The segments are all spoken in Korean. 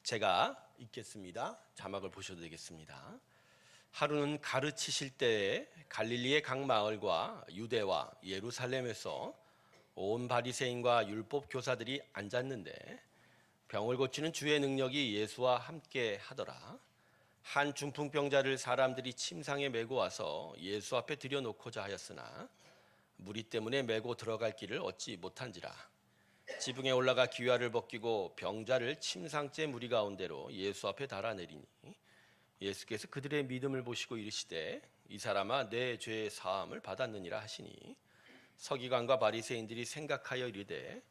제가 읽겠습니다. 자막을 보셔도 되겠습니다. 하루는 가르치실 때에 갈릴리의 각 마을과 유대와 예루살렘에서 온 바리새인과 율법 교사들이 앉았는데 병을 고치는 주의 능력이 예수와 함께 하더라. 한 중풍병자를 사람들이 침상에 메고 와서 예수 앞에 들여놓고자 하였으나 무리 때문에 메고 들어갈 길을 얻지 못한지라. 지붕에 올라가 기와를 벗기고 병자를 침상째 무리 가운데로 예수 앞에 달아내리니 예수께서 그들의 믿음을 보시고 이르시되 이 사람아 내 죄의 사함을 받았느니라 하시니 서기관과 바리새인들이 생각하여 이르되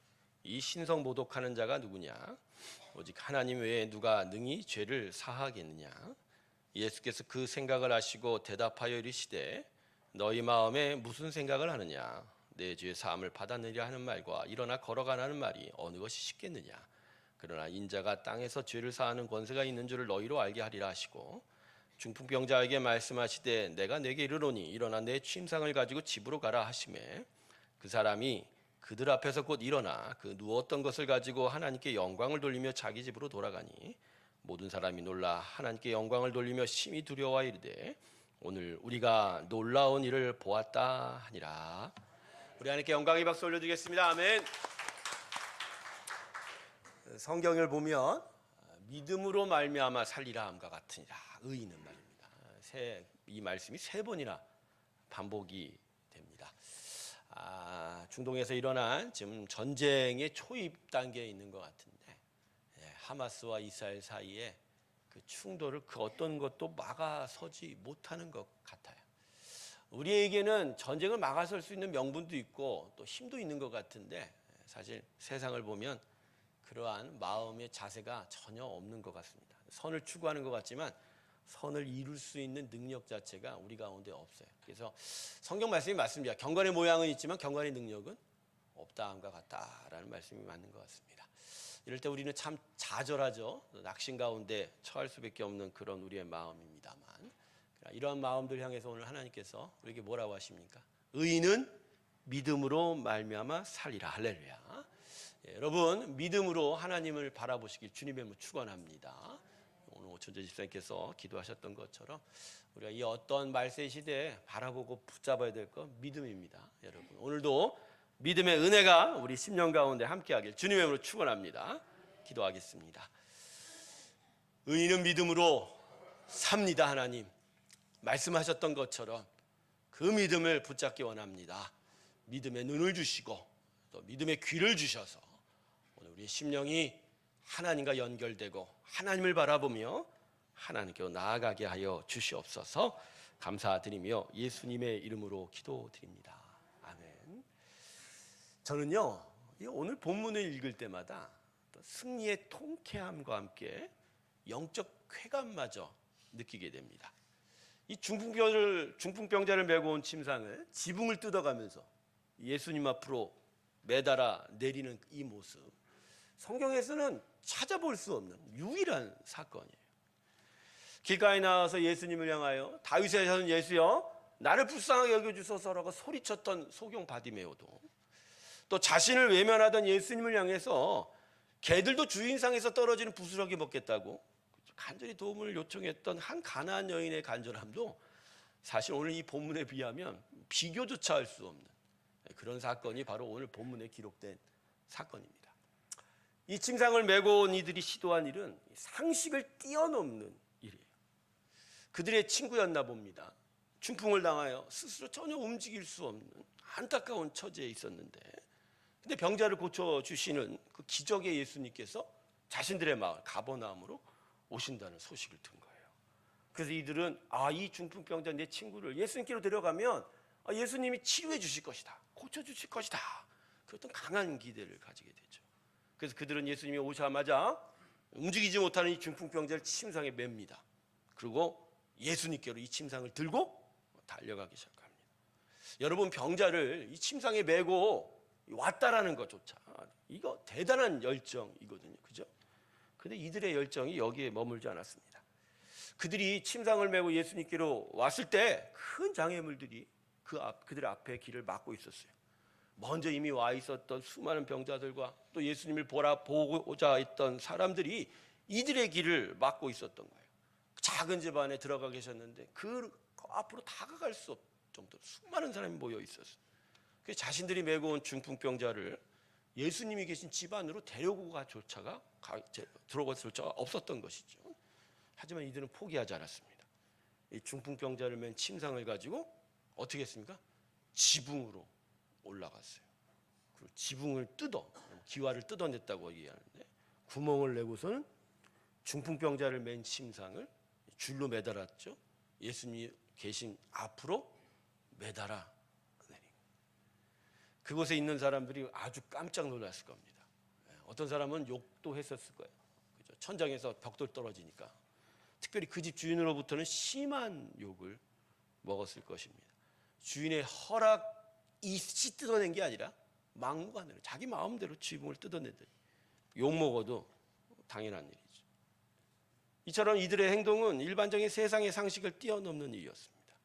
이 신성 모독하는 자가 누구냐? 오직 하나님 외에 누가 능히 죄를 사하겠느냐? 예수께서 그 생각을 아시고 대답하여 이르시되 너희 마음에 무슨 생각을 하느냐? 내 죄의 사함을 받았느니라 하는 말과 일어나 걸어가라는 말이 어느 것이 쉽겠느냐? 그러나 인자가 땅에서 죄를 사하는 권세가 있는 줄을 너희로 알게 하리라 하시고 중풍병자에게 말씀하시되 내가 내게 이르노니 일어나 내 침상을 가지고 집으로 가라 하시매 그 사람이 그들 앞에서 곧 일어나 그 누웠던 것을 가지고 하나님께 영광을 돌리며 자기 집으로 돌아가니 모든 사람이 놀라 하나님께 영광을 돌리며 심히 두려워하여 이르되 오늘 우리가 놀라운 일을 보았다 하니라. 우리 하나님께 영광의 박수 올려드리겠습니다. 아멘. 성경을 보면 믿음으로 말미암아 살리라 함과 같으니라. 의인은 말입니다. 이 말씀이 3번이나 반복이 됩니다. 중동에서 일어난 지금 전쟁의 초입 단계에 있는 것 같은데 하마스와 이스라엘 사이에 그 충돌을 그 어떤 것도 막아서지 못하는 것 같아요. 우리에게는 전쟁을 막아설 수 있는 명분도 있고 또 힘도 있는 것 같은데 사실 세상을 보면 그러한 마음의 자세가 전혀 없는 것 같습니다. 선을 추구하는 것 같지만 선을 이룰 수 있는 능력 자체가 우리 가운데 없어요. 그래서 성경 말씀이 맞습니다. 경건의 모양은 있지만 경건의 능력은 없다함과 같다라는 말씀이 맞는 것 같습니다. 이럴 때 우리는 참 좌절하죠. 낙심 가운데 처할 수밖에 없는 그런 우리의 마음입니다만 이러한 마음들 향해서 오늘 하나님께서 우리에게 뭐라고 하십니까? 의인은 믿음으로 말미암아 살리라. 할렐루야. 여러분 믿음으로 하나님을 바라보시길 주님의 축원합니다. 오늘 오천재 집사님께서 기도하셨던 것처럼 우리가 이 어떤 말세 시대에 바라보고 붙잡아야 될 것 믿음입니다. 여러분 오늘도 믿음의 은혜가 우리 10년 가운데 함께하길 주님의 이름으로 축원합니다. 기도하겠습니다. 의인은 믿음으로 삽니다. 하나님 말씀하셨던 것처럼 그 믿음을 붙잡기 원합니다. 믿음의 눈을 주시고 또 믿음의 귀를 주셔서 오늘 우리의 심령이 하나님과 연결되고 하나님을 바라보며 하나님께로 나아가게 하여 주시옵소서. 감사드리며 예수님의 이름으로 기도드립니다. 아멘. 저는요 오늘 본문을 읽을 때마다 승리의 통쾌함과 함께 영적 쾌감마저 느끼게 됩니다. 이 중풍병자를 메고 온 침상을 지붕을 뜯어가면서 예수님 앞으로 매달아 내리는 이 모습, 성경에서는 찾아볼 수 없는 유일한 사건이에요. 길가에 나와서 예수님을 향하여 다윗의 자손 예수여 나를 불쌍하게 여겨주소서라고 소리쳤던 소경 바디메오도 또 자신을 외면하던 예수님을 향해서 개들도 주인상에서 떨어지는 부스러기 먹겠다고 간절히 도움을 요청했던 한 가나안 여인의 간절함도 사실 오늘 이 본문에 비하면 비교조차 할 수 없는 그런 사건이 바로 오늘 본문에 기록된 사건입니다. 이 침상을 메고 온 이들이 시도한 일은 상식을 뛰어넘는 일이에요. 그들의 친구였나 봅니다. 중풍을 당하여 스스로 전혀 움직일 수 없는 안타까운 처지에 있었는데 근데 병자를 고쳐주시는 그 기적의 예수님께서 자신들의 마을 가버나움으로 오신다는 소식을 든 거예요. 그래서 이들은 이 중풍병자 내 친구를 예수님께로 데려가면 예수님이 치료해 주실 것이다. 고쳐주실 것이다. 그 어떤 강한 기대를 가지게 되죠. 그래서 그들은 예수님이 오자마자 움직이지 못하는 이 중풍병자를 침상에 맵니다. 그리고 예수님께로 이 침상을 들고 달려가기 시작합니다. 여러분 병자를 이 침상에 메고 왔다라는 것조차 이거 대단한 열정이거든요. 그죠? 근데 이들의 열정이 여기에 머물지 않았습니다. 그들이 침상을 메고 예수님께로 왔을 때 큰 장애물들이 그들 앞에 길을 막고 있었어요. 먼저 이미 와 있었던 수많은 병자들과 또 예수님을 보고자 했던 사람들이 이들의 길을 막고 있었던 거예요. 작은 집 안에 들어가 계셨는데 그 앞으로 다가갈 수 없을 정도로 수많은 사람이 모여 있었어요. 그래서 자신들이 메고 온 중풍병자를 예수님이 계신 집 안으로 데려오고 들어갈 조차가 없었던 것이죠. 하지만 이들은 포기하지 않았습니다. 이 중풍병자를 맨 침상을 가지고 어떻게 했습니까? 지붕으로 올라갔어요. 그리고 지붕을 기와를 뜯어냈다고 얘기하는데, 구멍을 내고서는 중풍병자를 맨 침상을 줄로 매달았죠. 예수님이 계신 앞으로 매달아 내린. 그곳에 있는 사람들이 아주 깜짝 놀랐을 겁니다. 어떤 사람은 욕도 했었을 거예요. 그죠? 천장에서 벽돌 떨어지니까. 특별히 그 집 주인으로부터는 심한 욕을 먹었을 것입니다. 주인의 허락이 뜯어낸 게 아니라 막무가내로 자기 마음대로 지붕을 뜯어내더니 욕 먹어도 당연한 일이죠. 이처럼 이들의 행동은 일반적인 세상의 상식을 뛰어넘는 일이었습니다.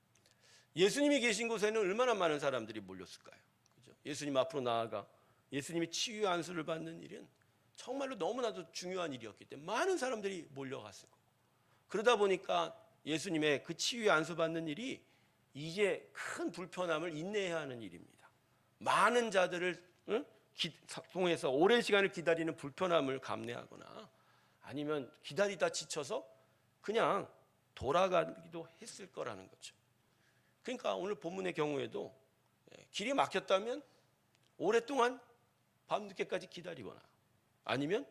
예수님이 계신 곳에는 얼마나 많은 사람들이 몰렸을까요? 그죠? 예수님 앞으로 나아가 예수님이 치유 안수를 받는 일은 정말로 너무나도 중요한 일이었기 때문에 많은 사람들이 몰려갔을 거고, 그러다 보니까 예수님의 그 치유 안수 받는 일이 이제 큰 불편함을 인내해야 하는 일입니다. 많은 자들을 통해서 오랜 시간을 기다리는 불편함을 감내하거나 아니면 기다리다 지쳐서 그냥 돌아가기도 했을 거라는 거죠. 그러니까 오늘 본문의 경우에도 길이 막혔다면 오랫동안 밤늦게까지 기다리거나 아니면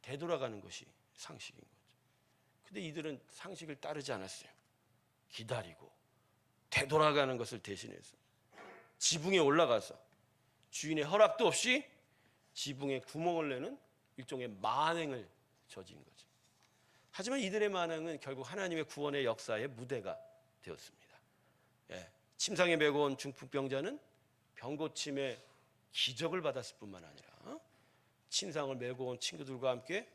되돌아가는 것이 상식인 거죠. 근데 이들은 상식을 따르지 않았어요. 기다리고 되돌아가는 것을 대신해서 지붕에 올라가서 주인의 허락도 없이 지붕에 구멍을 내는 일종의 만행을 저진 거죠. 하지만 이들의 만행은 결국 하나님의 구원의 역사의 무대가 되었습니다. 침상에 메고 온 중풍병자는 병고침의 기적을 받았을 뿐만 아니라 침상을 메고 온 친구들과 함께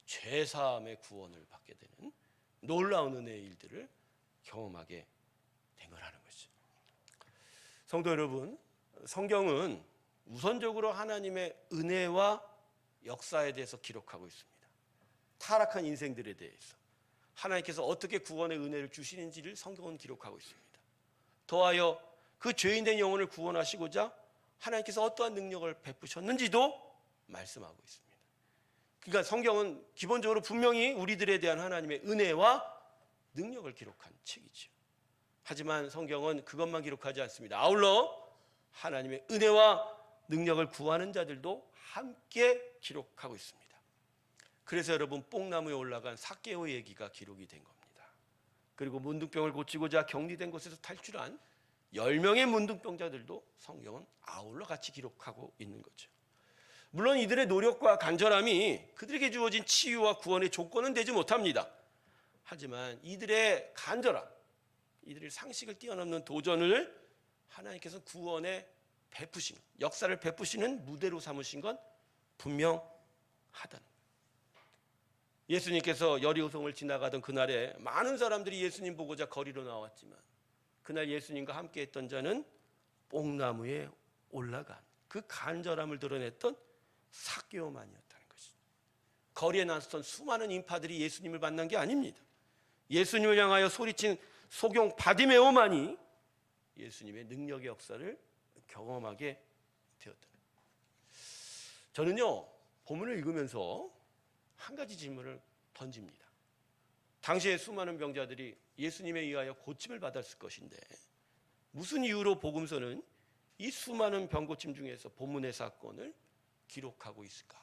죄사함의 구원을 받게 되는 놀라운 은혜의 일들을 경험하게 된 거라는 것이죠. 성도 여러분, 성경은 우선적으로 하나님의 은혜와 역사에 대해서 기록하고 있습니다. 타락한 인생들에 대해서 하나님께서 어떻게 구원의 은혜를 주시는지를 성경은 기록하고 있습니다. 더하여 그 죄인된 영혼을 구원하시고자 하나님께서 어떠한 능력을 베푸셨는지도 말씀하고 있습니다. 그러니까 성경은 기본적으로 분명히 우리들에 대한 하나님의 은혜와 능력을 기록한 책이죠. 하지만 성경은 그것만 기록하지 않습니다. 아울러 하나님의 은혜와 능력을 구하는 자들도 함께 기록하고 있습니다. 그래서 여러분, 뽕나무에 올라간 삭개오의 얘기가 기록이 된 겁니다. 그리고 문둥병을 고치고자 격리된 곳에서 탈출한 10명의 문둥병자들도 성경은 아울러 같이 기록하고 있는 거죠. 물론 이들의 노력과 간절함이 그들에게 주어진 치유와 구원의 조건은 되지 못합니다. 하지만 이들의 간절함, 이들의 상식을 뛰어넘는 도전을 하나님께서 구원의 베푸신, 역사를 베푸시는 무대로 삼으신 건 분명하다는 거예요. 예수님께서 여리고성을 지나가던 그날에 많은 사람들이 예수님 보고자 거리로 나왔지만 그날 예수님과 함께 했던 자는 뽕나무에 올라간 그 간절함을 드러냈던 삭개오만이었다는 것이죠. 거리에 나섰던 수많은 인파들이 예수님을 만난 게 아닙니다. 예수님을 향하여 소리친 소경 바디메오만이 예수님의 능력의 역사를 경험하게 되었다. 저는요, 본문을 읽으면서 한 가지 질문을 던집니다. 당시에 수많은 병자들이 예수님에 의하여 고침을 받았을 것인데 무슨 이유로 복음서는 이 수많은 병고침 중에서 본문의 사건을 기록하고 있을까?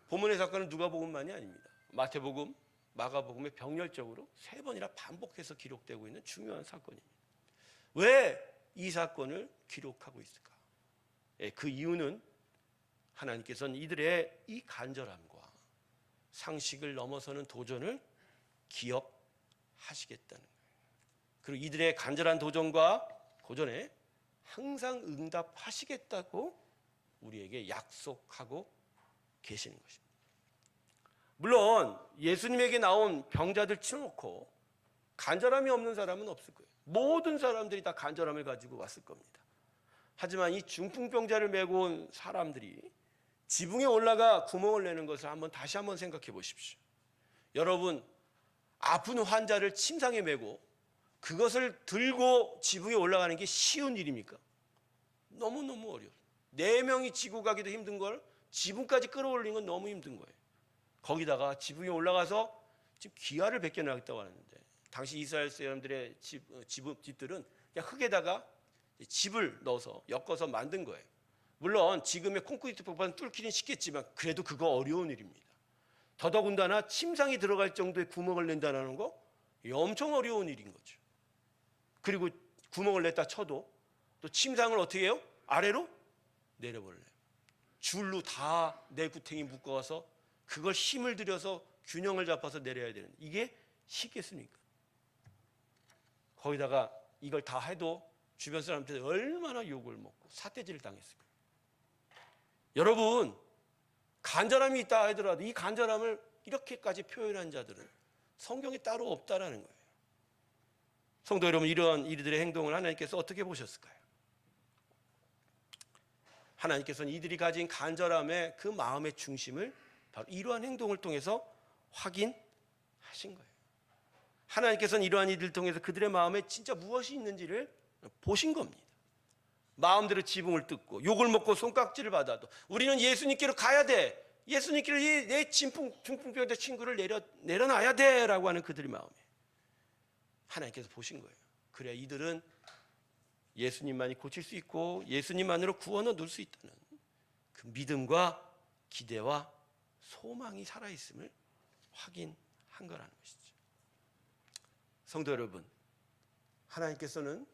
본문의 사건은 누가복음만이 아닙니다. 마태복음, 마가복음에 병렬적으로 3번이나 반복해서 기록되고 있는 중요한 사건입니다. 왜 이 사건을 기록하고 있을까? 그 이유는 하나님께서는 이들의 이 간절함과 상식을 넘어서는 도전을 기억하시겠다는 거예요. 그리고 이들의 간절한 도전과 고전에 항상 응답하시겠다고 우리에게 약속하고 계시는 것입니다. 물론 예수님에게 나온 병자들 치워놓고 간절함이 없는 사람은 없을 거예요. 모든 사람들이 다 간절함을 가지고 왔을 겁니다. 하지만 이 중풍병자를 메고 온 사람들이 지붕에 올라가 구멍을 내는 것을 다시 한번 생각해 보십시오. 여러분, 아픈 환자를 침상에 메고 그것을 들고 지붕에 올라가는 게 쉬운 일입니까? 너무너무 어려워요. 4명이 지고 가기도 힘든 걸 지붕까지 끌어올리는 건 너무 힘든 거예요. 거기다가 지붕에 올라가서 지금 기아를 벗겨나겠다고 하는데, 당시 이스라엘 사람들의 집들은 그냥 흙에다가 집을 넣어서 엮어서 만든 거예요. 물론 지금의 콘크리트 벽보다는 뚫기는 쉽겠지만 그래도 그거 어려운 일입니다. 더더군다나 침상이 들어갈 정도의 구멍을 낸다는 거, 엄청 어려운 일인 거죠. 그리고 구멍을 냈다 쳐도 또 침상을 어떻게 해요? 아래로 내려버려요. 줄로 다 내구탱이 묶어서 그걸 힘을 들여서 균형을 잡아서 내려야 되는, 이게 쉽겠습니까? 거기다가 이걸 다 해도 주변 사람들이 얼마나 욕을 먹고 삿대질을 당했을까요? 여러분, 간절함이 있다 하더라도 이 간절함을 이렇게까지 표현한 자들은 성경에 따로 없다라는 거예요. 성도 여러분, 이러한 이들의 행동을 하나님께서 어떻게 보셨을까요? 하나님께서는 이들이 가진 간절함의 그 마음의 중심을 바로 이러한 행동을 통해서 확인하신 거예요. 하나님께서는 이러한 이들을 통해서 그들의 마음에 진짜 무엇이 있는지를 보신 겁니다. 마음대로 지붕을 뜯고 욕을 먹고 손깍지를 받아도 우리는 예수님께로 가야 돼, 예수님께로 내 중풍병자 친구를 내려놔야 돼 라고 하는 그들의 마음에 하나님께서 보신 거예요. 그래야 이들은 예수님만이 고칠 수 있고 예수님만으로 구원을 누릴 수 있다는 그 믿음과 기대와 소망이 살아있음을 확인한 거라는 것이죠. 성도 여러분, 하나님께서는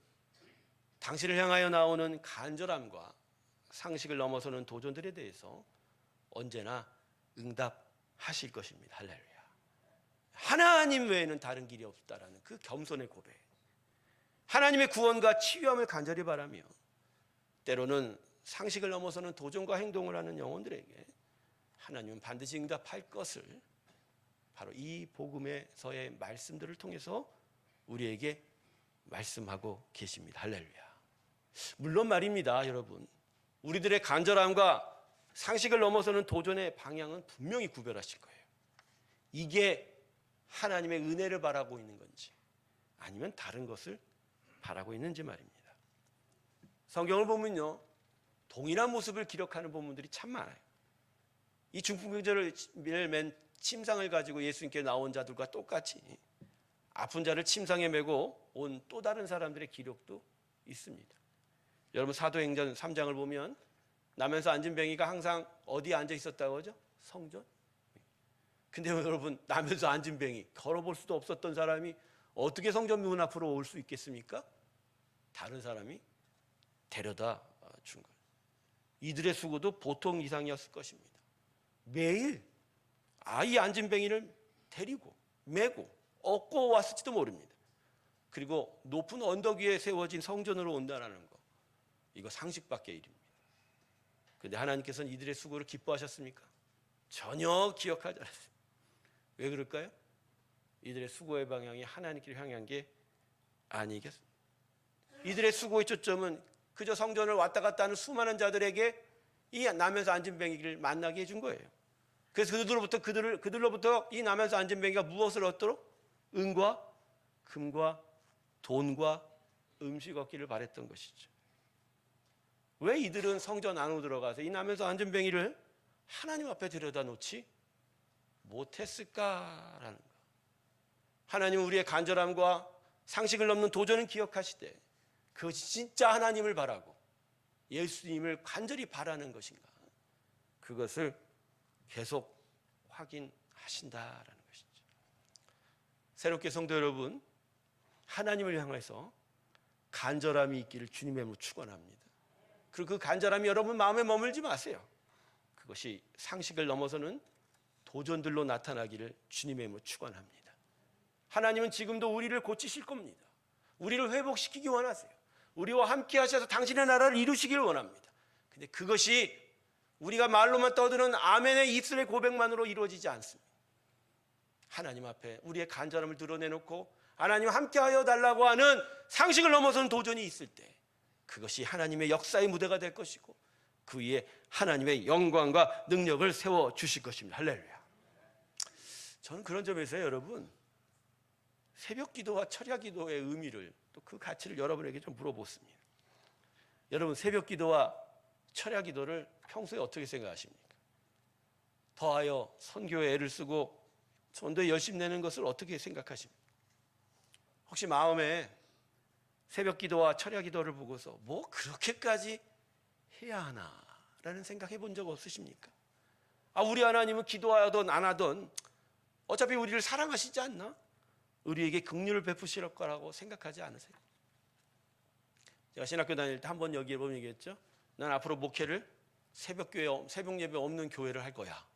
당신을 향하여 나오는 간절함과 상식을 넘어서는 도전들에 대해서 언제나 응답하실 것입니다. 할렐루야. 하나님 외에는 다른 길이 없다라는 그 겸손의 고백, 하나님의 구원과 치유함을 간절히 바라며 때로는 상식을 넘어서는 도전과 행동을 하는 영혼들에게 하나님은 반드시 응답할 것을 바로 이 복음에서의 말씀들을 통해서 우리에게 말씀하고 계십니다. 할렐루야. 물론 말입니다, 여러분, 우리들의 간절함과 상식을 넘어서는 도전의 방향은 분명히 구별하실 거예요. 이게 하나님의 은혜를 바라고 있는 건지 아니면 다른 것을 바라고 있는지 말입니다. 성경을 보면요, 동일한 모습을 기록하는 본문들이 참 많아요. 이 중풍병자를 맨 침상을 가지고 예수님께 나온 자들과 똑같이 아픈 자를 침상에 메고 온 또 다른 사람들의 기록도 있습니다. 여러분, 사도행전 3장을 보면 나면서 앉은 뱅이가 항상 어디에 앉아 있었다고 하죠? 성전. 근데 여러분, 나면서 앉은 뱅이, 걸어볼 수도 없었던 사람이 어떻게 성전 문 앞으로 올 수 있겠습니까? 다른 사람이 데려다 준 거예요. 이들의 수고도 보통 이상이었을 것입니다. 매일 아이 앉은 뱅이를 데리고 메고 업고 왔을지도 모릅니다. 그리고 높은 언덕 위에 세워진 성전으로 온다는 거, 이거 상식 밖의 일입니다. 그런데 하나님께서는 이들의 수고를 기뻐하셨습니까? 전혀 기억하지 않았습니다. 왜 그럴까요? 이들의 수고의 방향이 하나님께로 향한 게 아니겠습니까? 이들의 수고의 초점은 그저 성전을 왔다 갔다 하는 수많은 자들에게 이 나면서 앉은 뱅이를 만나게 해준 거예요. 그래서 그들로부터 이 나면서 앉은 뱅이가 무엇을 얻도록? 은과 금과 돈과 음식 얻기를 바랬던 것이죠. 왜 이들은 성전 안으로 들어가서 이 나면서 앉은 뱅이를 하나님 앞에 들여다 놓지 못했을까라는 거. 하나님은 우리의 간절함과 상식을 넘는 도전은 기억하시되 그것이 진짜 하나님을 바라고 예수님을 간절히 바라는 것인가, 그것을 계속 확인하신다라는 것이죠. 새롭게 성도 여러분, 하나님을 향해서 간절함이 있기를 주님의 이름으로 축원합니다. 그리고 그 간절함이 여러분 마음에 머물지 마세요. 그것이 상식을 넘어서는 도전들로 나타나기를 주님의 이름으로 축원합니다. 하나님은 지금도 우리를 고치실 겁니다. 우리를 회복시키기 원하세요. 우리와 함께 하셔서 당신의 나라를 이루시기를 원합니다. 근데 그것이 우리가 말로만 떠드는 아멘의 입술의 고백만으로 이루어지지 않습니다. 하나님 앞에 우리의 간절함을 드러내놓고 하나님 함께 하여 달라고 하는 상식을 넘어서는 도전이 있을 때 그것이 하나님의 역사의 무대가 될 것이고 그 위에 하나님의 영광과 능력을 세워주실 것입니다. 할렐루야. 저는 그런 점에서 여러분 새벽 기도와 철야 기도의 의미를 또 그 가치를 여러분에게 좀 물어보습니다. 여러분 새벽 기도와 철야 기도를 평소에 어떻게 생각하십니까? 더하여 선교에 애를 쓰고 전도에 열심 내는 것을 어떻게 생각하십니까? 혹시 마음에 새벽 기도와 철야 기도를 보고서 뭐 그렇게까지 해야 하나라는 생각해 본 적 없으십니까? 우리 하나님은 기도하든 안 하든 어차피 우리를 사랑하시지 않나? 우리에게 긍휼을 베푸실 거라고 생각하지 않으세요? 제가 신학교 다닐 때 한 번 여기에 보면 얘기했죠. 난 앞으로 목회를 새벽 예배 없는 교회를 할 거야.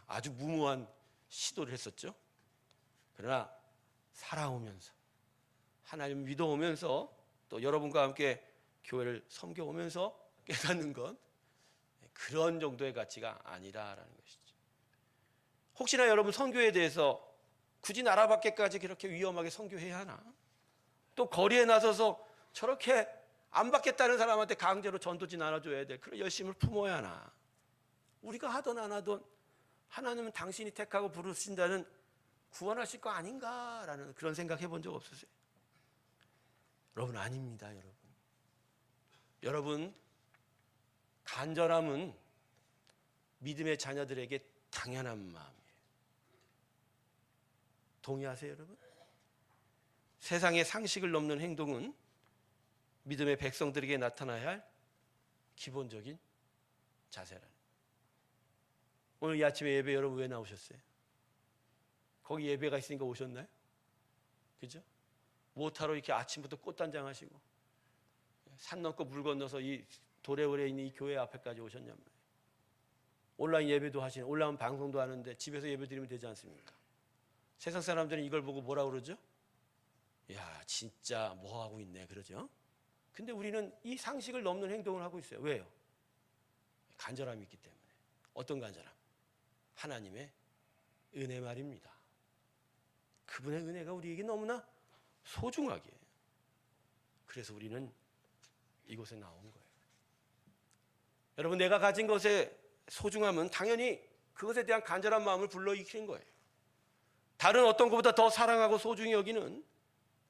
아주 무모한 시도를 했었죠. 그러나 살아오면서 하나님 믿어오면서 또 여러분과 함께 교회를 섬겨오면서 깨닫는 건 그런 정도의 가치가 아니라라는 것이죠. 혹시나 여러분 선교에 대해서 굳이 나라 밖에까지 그렇게 위험하게 선교해야 하나? 또 거리에 나서서 저렇게 안 받겠다는 사람한테 강제로 전도지 나눠줘야 될 그런 열심을 품어야 하나? 우리가 하든 안 하든 하나님은 당신이 택하고 부르신다는 구원하실 거 아닌가라는 그런 생각 해본 적 없으세요? 여러분 아닙니다. 여러분 간절함은 믿음의 자녀들에게 당연한 마음이에요. 동의하세요, 여러분? 세상의 상식을 넘는 행동은 믿음의 백성들에게 나타나야 할 기본적인 자세라는. 오늘 이 아침에 예배 여러분 왜 나오셨어요? 거기 예배가 있으니까 오셨나요? 그죠? 못하러 이렇게 아침부터 꽃단장 하시고 산 넘고 물 건너서 이 도래오래 있는 이 교회 앞에까지 오셨냔 말이에요. 온라인 예배도 하시는, 온라인 방송도 하는데 집에서 예배 드리면 되지 않습니까? 세상 사람들은 이걸 보고 뭐라 그러죠? 야, 진짜 뭐 하고 있네 그러죠? 근데 우리는 이 상식을 넘는 행동을 하고 있어요. 왜요? 간절함이 있기 때문에. 어떤 간절함? 하나님의 은혜 말입니다. 그분의 은혜가 우리에게 너무나 소중하게. 그래서 우리는 이곳에 나온 거예요. 여러분, 내가 가진 것의 소중함은 당연히 그것에 대한 간절한 마음을 불러일으키는 거예요. 다른 어떤 것보다 더 사랑하고 소중히 여기는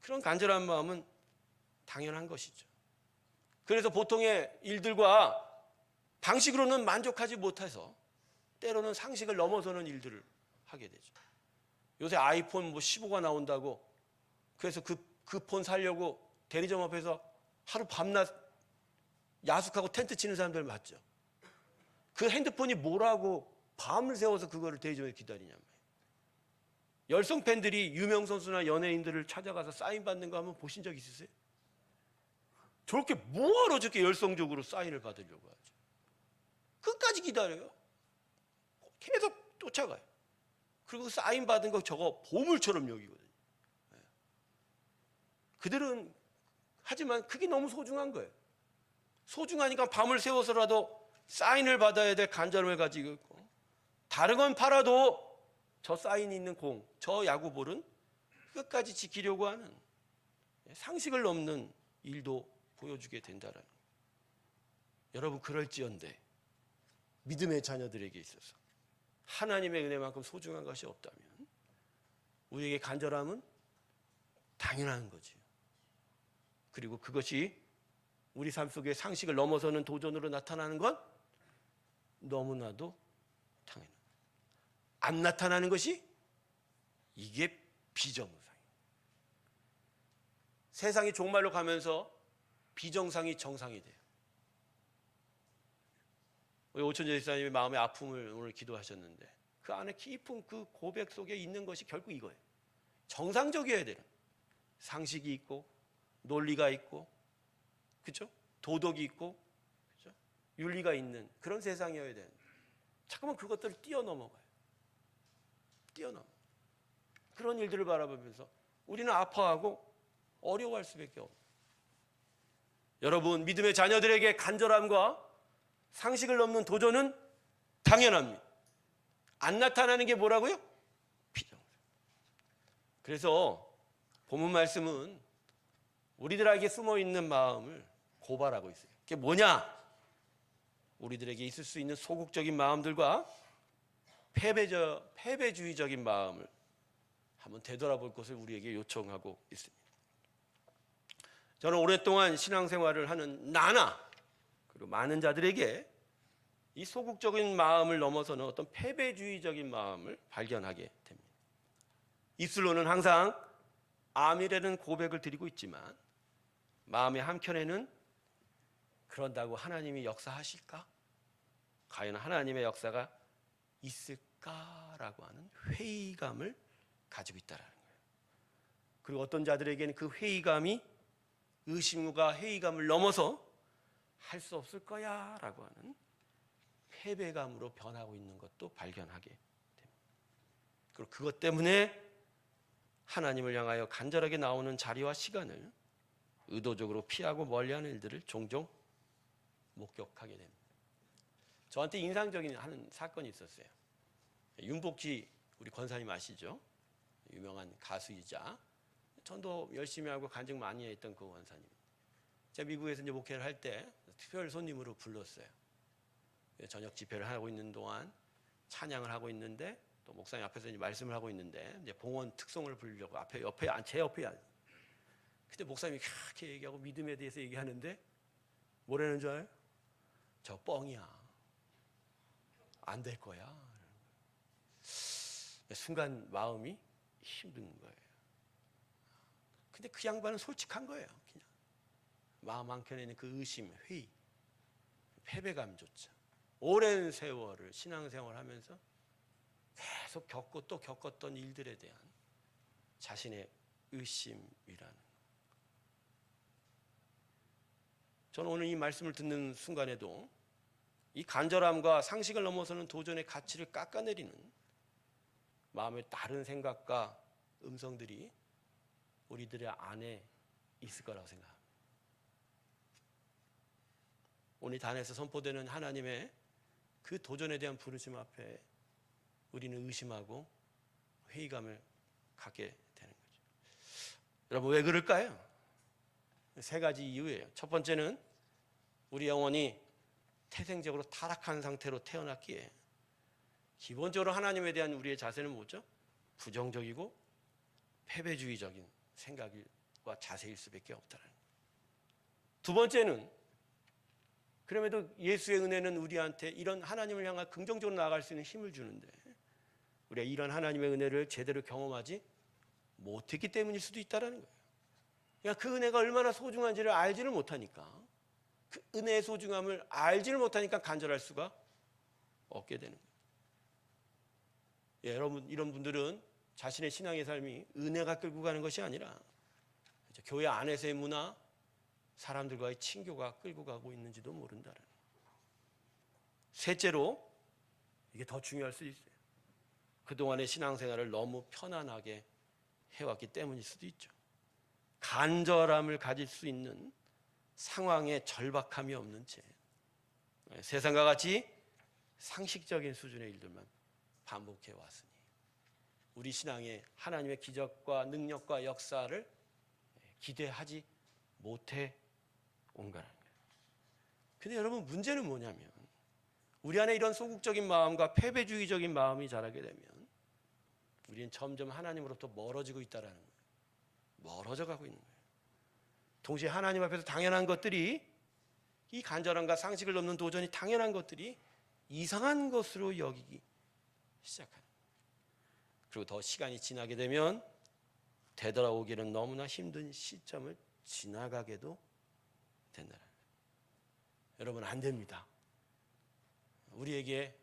그런 간절한 마음은 당연한 것이죠. 그래서 보통의 일들과 방식으로는 만족하지 못해서 때로는 상식을 넘어서는 일들을 하게 되죠. 요새 아이폰 15가 나온다고 그래서 그 폰 사려고 대리점 앞에서 하루 밤낮 야숙하고 텐트 치는 사람들 맞죠? 그 핸드폰이 뭐라고 밤을 새워서 그거를 대리점에 기다리냐 말이에요. 열성 팬들이 유명 선수나 연예인들을 찾아가서 사인 받는 거 한번 보신 적 있으세요? 저렇게 뭐하러 저렇게 열성적으로 사인을 받으려고 하죠? 끝까지 기다려요. 계속 쫓아가요. 그리고 사인 받은 거 저거 보물처럼 여기거든요. 그들은 하지만 그게 너무 소중한 거예요. 소중하니까 밤을 새워서라도 사인을 받아야 될 간절함을 가지고 있고, 다른 건 팔아도 저 사인이 있는 공, 저 야구볼은 끝까지 지키려고 하는 상식을 넘는 일도 보여주게 된다라는 거예요. 여러분, 그럴지언데 믿음의 자녀들에게 있어서 하나님의 은혜만큼 소중한 것이 없다면 우리에게 간절함은 당연한 거지요. 그리고 그것이 우리 삶 속에 상식을 넘어서는 도전으로 나타나는 건 너무나도 당연합니다. 안 나타나는 것이 이게 비정상이에요. 세상이 종말로 가면서 비정상이 정상이 돼요. 우리 오천재 집사님이 마음의 아픔을 오늘 기도하셨는데 그 안에 깊은 그 고백 속에 있는 것이 결국 이거예요. 정상적이어야 되는 상식이 있고 논리가 있고, 그렇죠? 도덕이 있고, 그렇죠? 윤리가 있는 그런 세상이어야 되는. 잠깐만 그것들을 뛰어넘어가요. 뛰어넘어. 그런 일들을 바라보면서 우리는 아파하고 어려워할 수밖에 없어요. 여러분, 믿음의 자녀들에게 간절함과 상식을 넘는 도전은 당연합니다. 안 나타나는 게 뭐라고요? 비정상. 그래서 본문 말씀은 우리들에게 숨어있는 마음을 고발하고 있어요. 그게 뭐냐? 우리들에게 있을 수 있는 소극적인 마음들과 패배주의적인 마음을 한번 되돌아볼 것을 우리에게 요청하고 있습니다. 저는 오랫동안 신앙생활을 하는 나나 그리고 많은 자들에게 이 소극적인 마음을 넘어서는 어떤 패배주의적인 마음을 발견하게 됩니다. 입술로는 항상 아멘이라는 고백을 드리고 있지만 마음의 한켠에는 그런다고 하나님이 역사하실까? 과연 하나님의 역사가 있을까라고 하는 회의감을 가지고 있다는 거예요. 그리고 어떤 자들에게는 그 회의감이 의심과 회의감을 넘어서 할 수 없을 거야 라고 하는 패배감으로 변하고 있는 것도 발견하게 됩니다. 그리고 그것 때문에 하나님을 향하여 간절하게 나오는 자리와 시간을 의도적으로 피하고 멀리하는 일들을 종종 목격하게 됩니다. 저한테 인상적인 하는 사건이 있었어요. 윤복지 우리 권사님 아시죠? 유명한 가수이자 전도 열심히 하고 간증 많이 했던 그 권사님. 제가 미국에서 이제 목회를 할 때 특별 손님으로 불렀어요. 저녁 집회를 하고 있는 동안 찬양을 하고 있는데 또 목사님 앞에서 이제 말씀을 하고 있는데 이제 봉헌 특송을 부르려고 제 옆에 그때 목사님이 그렇게 얘기하고 믿음에 대해서 얘기하는데 뭐라는 줄 알아요? 저 뻥이야. 안 될 거야. 순간 마음이 힘든 거예요. 근데 그 양반은 솔직한 거예요. 그냥 마음 한켠에는 그 의심, 회의, 패배감조차 오랜 세월을 신앙생활하면서 계속 겪고 또 겪었던 일들에 대한 자신의 의심이라는. 저는 오늘 이 말씀을 듣는 순간에도 이 간절함과 상식을 넘어서는 도전의 가치를 깎아내리는 마음의 다른 생각과 음성들이 우리들의 안에 있을 거라고 생각합니다. 오늘 단에서 선포되는 하나님의 그 도전에 대한 부르심 앞에 우리는 의심하고 회의감을 갖게 되는 거죠. 여러분 왜 그럴까요? 세 가지 이유예요. 첫 번째는 우리 영혼이 태생적으로 타락한 상태로 태어났기에 기본적으로 하나님에 대한 우리의 자세는 뭐죠? 부정적이고 패배주의적인 생각과 자세일 수밖에 없다는 거예요. 두 번째는 그럼에도 예수의 은혜는 우리한테 이런 하나님을 향한 긍정적으로 나아갈 수 있는 힘을 주는데 우리가 이런 하나님의 은혜를 제대로 경험하지 못했기 때문일 수도 있다는 거예요. 그러니까 그 은혜가 얼마나 소중한지를 알지를 못하니까 그 은혜의 소중함을 알지를 못하니까 간절할 수가 없게 되는 거예요. 예, 여러분 이런 분들은 자신의 신앙의 삶이 은혜가 끌고 가는 것이 아니라 교회 안에서의 문화, 사람들과의 친교가 끌고 가고 있는지도 모른다는 거예요. 셋째로 이게 더 중요할 수 있어요. 그동안의 신앙생활을 너무 편안하게 해왔기 때문일 수도 있죠. 간절함을 가질 수 있는 상황에 절박함이 없는 채 세상과 같이 상식적인 수준의 일들만 반복해 왔으니 우리 신앙에 하나님의 기적과 능력과 역사를 기대하지 못해 온 거라는 거예요. 근데 여러분 문제는 뭐냐면 우리 안에 이런 소극적인 마음과 패배주의적인 마음이 자라게 되면 우리는 점점 하나님으로부터 멀어지고 있다는 거예요. 멀어져 가고 있는 거예요. 동시에 하나님 앞에서 당연한 것들이 이 간절함과 상식을 넘는 도전이 당연한 것들이 이상한 것으로 여기기 시작하는 거예요. 그리고 더 시간이 지나게 되면 되돌아오기는 너무나 힘든 시점을 지나가게도 된다는 거예요. 여러분 안 됩니다. 우리에게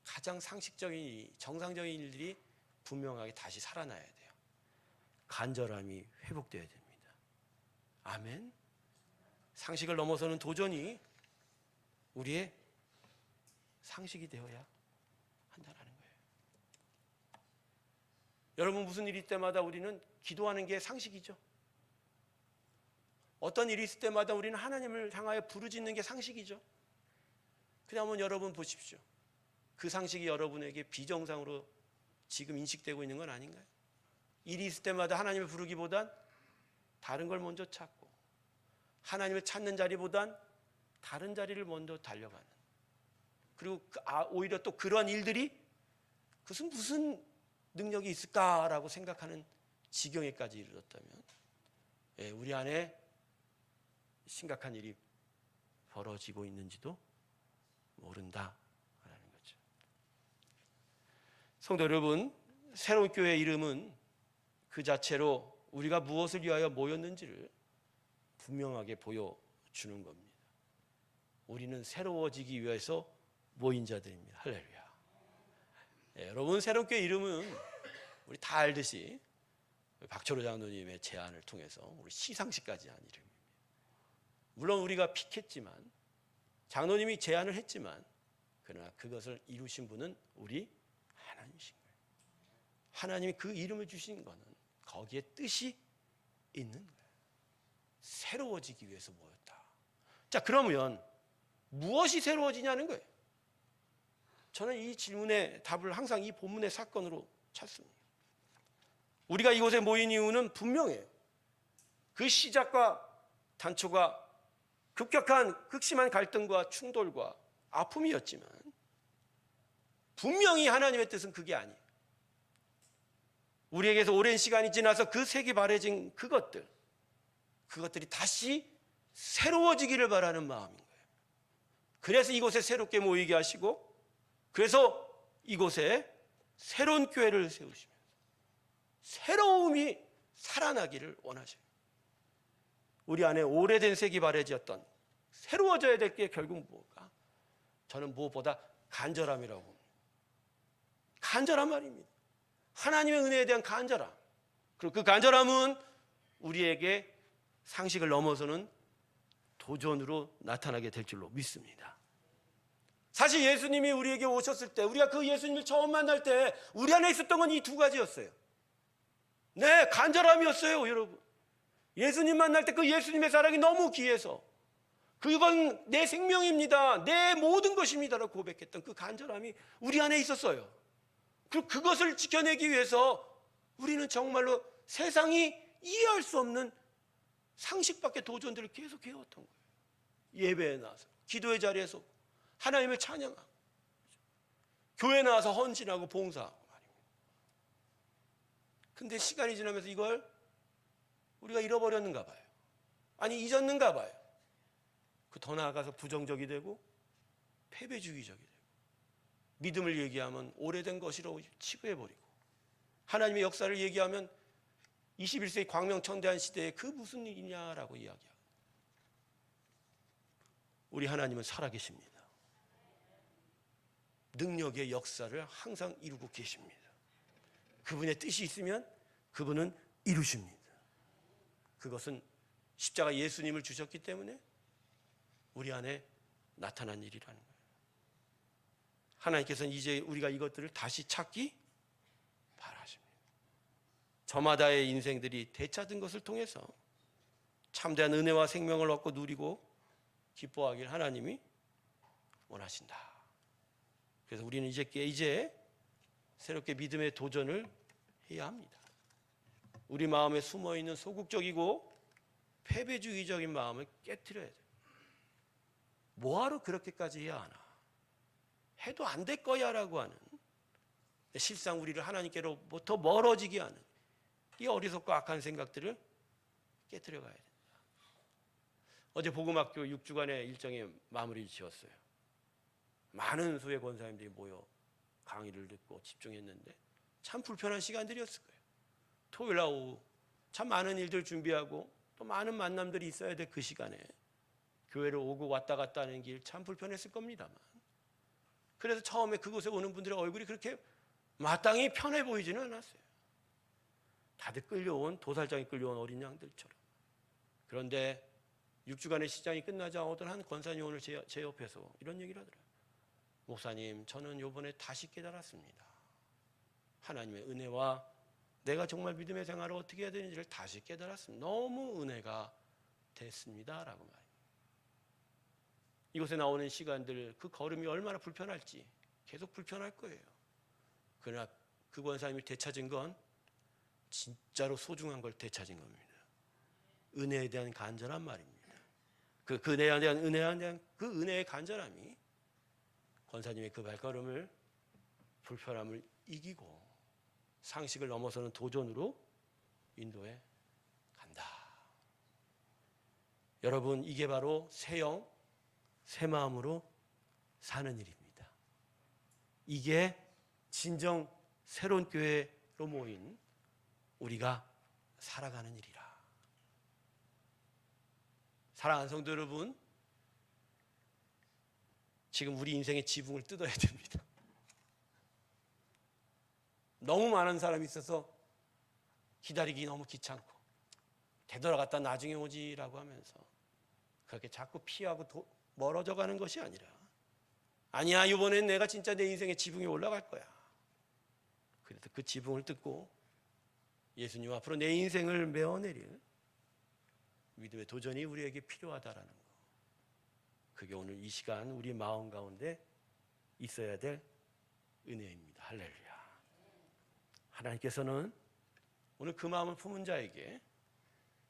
가장 상식적인 정상적인 일들이 분명하게 다시 살아나야 돼요. 간절함이 회복되어야 됩니다. 아멘. 상식을 넘어서는 도전이 우리의 상식이 되어야 한다는 거예요. 여러분 무슨 일이 있을 때마다 우리는 기도하는 게 상식이죠. 어떤 일이 있을 때마다 우리는 하나님을 향하여 부르짖는 게 상식이죠. 그냥 한번 여러분 보십시오. 그 상식이 여러분에게 비정상으로 지금 인식되고 있는 건 아닌가요? 일이 있을 때마다 하나님을 부르기보단 다른 걸 먼저 찾고 하나님을 찾는 자리보단 다른 자리를 먼저 달려가는, 그리고 오히려 또 그러한 일들이 그것은 무슨 능력이 있을까라고 생각하는 지경에까지 이르렀다면 우리 안에 심각한 일이 벌어지고 있는지도 모른다라는 거죠. 성도 여러분, 새로운 교회의 이름은 그 자체로 우리가 무엇을 위하여 모였는지를 분명하게 보여주는 겁니다. 우리는 새로워지기 위해서 모인 자들입니다. 할렐루야. 여러분, 새로운 교회 이름은 우리 다 알듯이 박철호 장로님의 제안을 통해서 우리 시상식까지 한 이름입니다. 물론 우리가 픽했지만, 장로님이 제안을 했지만, 그러나 그것을 이루신 분은 우리 하나님이신 거예요. 하나님이 그 이름을 주신 것은 거기에 뜻이 있는 거예요. 새로워지기 위해서 모였다. 자, 그러면 무엇이 새로워지냐는 거예요. 저는 이 질문의 답을 항상 이 본문의 사건으로 찾습니다. 우리가 이곳에 모인 이유는 분명해요. 그 시작과 단초가 급격한 극심한 갈등과 충돌과 아픔이었지만 분명히 하나님의 뜻은 그게 아니에요. 우리에게서 오랜 시간이 지나서 그 색이 바래진 그것들이 다시 새로워지기를 바라는 마음인 거예요. 그래서 이곳에 새롭게 모이게 하시고, 그래서 이곳에 새로운 교회를 세우시면서 새로움이 살아나기를 원하셔요. 우리 안에 오래된 색이 바래졌던 새로워져야 될 게 결국 뭘까? 저는 무엇보다 간절함이라고 봅니다. 간절한 말입니다. 하나님의 은혜에 대한 간절함. 그리고 그 간절함은 우리에게 상식을 넘어서는 도전으로 나타나게 될 줄로 믿습니다. 사실 예수님이 우리에게 오셨을 때, 우리가 그 예수님을 처음 만날 때 우리 안에 있었던 건 이 두 가지였어요. 네, 간절함이었어요, 여러분. 예수님 만날 때 그 예수님의 사랑이 너무 귀해서 그건 내 생명입니다, 내 모든 것입니다라고 고백했던 그 간절함이 우리 안에 있었어요. 그리고 그것을 지켜내기 위해서 우리는 정말로 세상이 이해할 수 없는 상식밖의 도전들을 계속 해왔던 거예요. 예배에 나와서, 기도의 자리에서 하나님을 찬양하고, 교회 나와서 헌신하고 봉사하고 말입니다. 근데 시간이 지나면서 이걸 우리가 잃어버렸는가 봐요. 아니, 잊었는가 봐요. 그 더 나아가서 부정적이 되고 패배주의적이 되고, 믿음을 얘기하면 오래된 것이라고 치부해버리고, 하나님의 역사를 얘기하면 21세기 광명천대한 시대에 그 무슨 일이냐라고 이야기하고. 우리 하나님은 살아계십니다. 능력의 역사를 항상 이루고 계십니다. 그분의 뜻이 있으면 그분은 이루십니다. 그것은 십자가 예수님을 주셨기 때문에 우리 안에 나타난 일이라는 거예요. 하나님께서는 이제 우리가 이것들을 다시 찾기 바라십니다. 저마다의 인생들이 되찾은 것을 통해서 참된 은혜와 생명을 얻고 누리고 기뻐하길 하나님이 원하신다. 그래서 우리는 이제 새롭게 믿음의 도전을 해야 합니다. 우리 마음에 숨어있는 소극적이고 패배주의적인 마음을 깨트려야 돼요. 뭐하러 그렇게까지 해야 하나? 해도 안 될 거야 라고 하는, 실상 우리를 하나님께로부터 멀어지게 하는 이 어리석고 악한 생각들을 깨트려 가야 된다. 어제 복음학교 6주간의 일정에 마무리를 지었어요. 많은 수의 권사님들이 모여 강의를 듣고 집중했는데 참 불편한 시간들이었을 거예요. 토요일 날 오후 참 많은 일들 준비하고 또 많은 만남들이 있어야 될 그 시간에 교회를 오고 왔다 갔다 하는 길 참 불편했을 겁니다만, 그래서 처음에 그곳에 오는 분들의 얼굴이 그렇게 마땅히 편해 보이지는 않았어요. 다들 도살장에 끌려온 어린 양들처럼. 그런데 6주간의 시장이 끝나자 어떤 한 권사님이 오늘 제 옆에서 이런 얘기를 하더라고요. 목사님, 저는 이번에 다시 깨달았습니다. 하나님의 은혜와 내가 정말 믿음의 생활을 어떻게 해야 되는지를 다시 깨달았습니다. 너무 은혜가 됐습니다 라고 말합니다. 이곳에 나오는 시간들, 그 걸음이 얼마나 불편할지 계속 불편할 거예요. 그러나 그 권사님이 되찾은 건 진짜로 소중한 걸 되찾은 겁니다. 은혜에 대한 간절한 말입니다. 그 은혜에 대한 그 은혜의 간절함이 권사님의 그 발걸음을, 불편함을 이기고 상식을 넘어서는 도전으로 인도해 간다. 여러분, 이게 바로 새 영, 새 마음으로 사는 일입니다. 이게 진정 새로운 교회로 모인 우리가 살아가는 일이라. 사랑하는 성도 여러분, 지금 우리 인생의 지붕을 뜯어야 됩니다. 너무 많은 사람이 있어서 기다리기 너무 귀찮고 되돌아갔다 나중에 오지라고 하면서 그렇게 자꾸 피하고 멀어져 가는 것이 아니라, 아니야, 이번엔 내가 진짜 내 인생의 지붕에 올라갈 거야. 그래서 그 지붕을 뜯고 예수님 앞으로 내 인생을 메어내릴 믿음의 도전이 우리에게 필요하다라는 거. 그게 오늘 이 시간 우리 마음 가운데 있어야 될 은혜입니다. 할렐루야. 하나님께서는 오늘 그 마음을 품은 자에게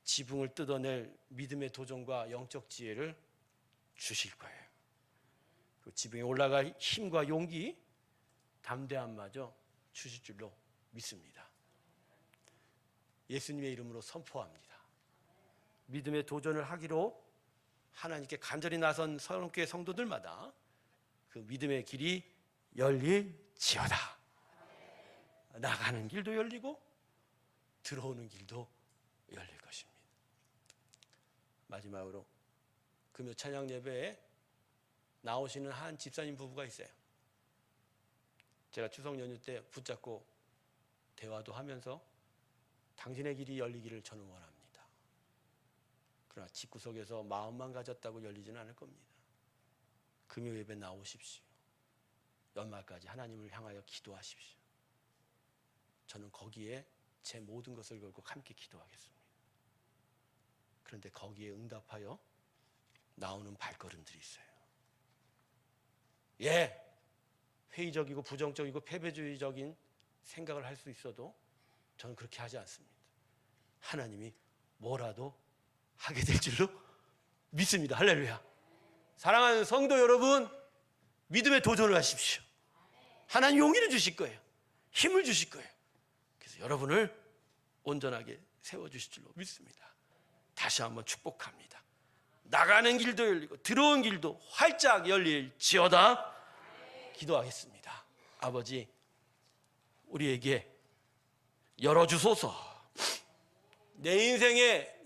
지붕을 뜯어낼 믿음의 도전과 영적 지혜를 주실 거예요. 그 지붕에 올라갈 힘과 용기, 담대함마저 주실 줄로 믿습니다. 예수님의 이름으로 선포합니다. 믿음의 도전을 하기로 하나님께 간절히 나선 서론교회 성도들마다 그 믿음의 길이 열릴지어다. 나가는 길도 열리고 들어오는 길도 열릴 것입니다. 마지막으로 금요 찬양 예배에 나오시는 한 집사님 부부가 있어요. 제가 추석 연휴 때 붙잡고 대화도 하면서 당신의 길이 열리기를 저는 원합니다. 그러나 집구석에서 마음만 가졌다고 열리지는 않을 겁니다. 금요 예배 나오십시오. 연말까지 하나님을 향하여 기도하십시오. 저는 거기에 제 모든 것을 걸고 함께 기도하겠습니다. 그런데 거기에 응답하여 나오는 발걸음들이 있어요. 예, 회의적이고 부정적이고 패배주의적인 생각을 할 수 있어도 저는 그렇게 하지 않습니다. 하나님이 뭐라도 하게 될 줄로 믿습니다. 할렐루야. 사랑하는 성도 여러분, 믿음의 도전을 하십시오. 하나님 용기를 주실 거예요. 힘을 주실 거예요. 그래서 여러분을 온전하게 세워주실 줄로 믿습니다. 다시 한번 축복합니다. 나가는 길도 열리고 들어온 길도 활짝 열릴지어다. 기도하겠습니다. 아버지, 우리에게 열어주소서. 내 인생에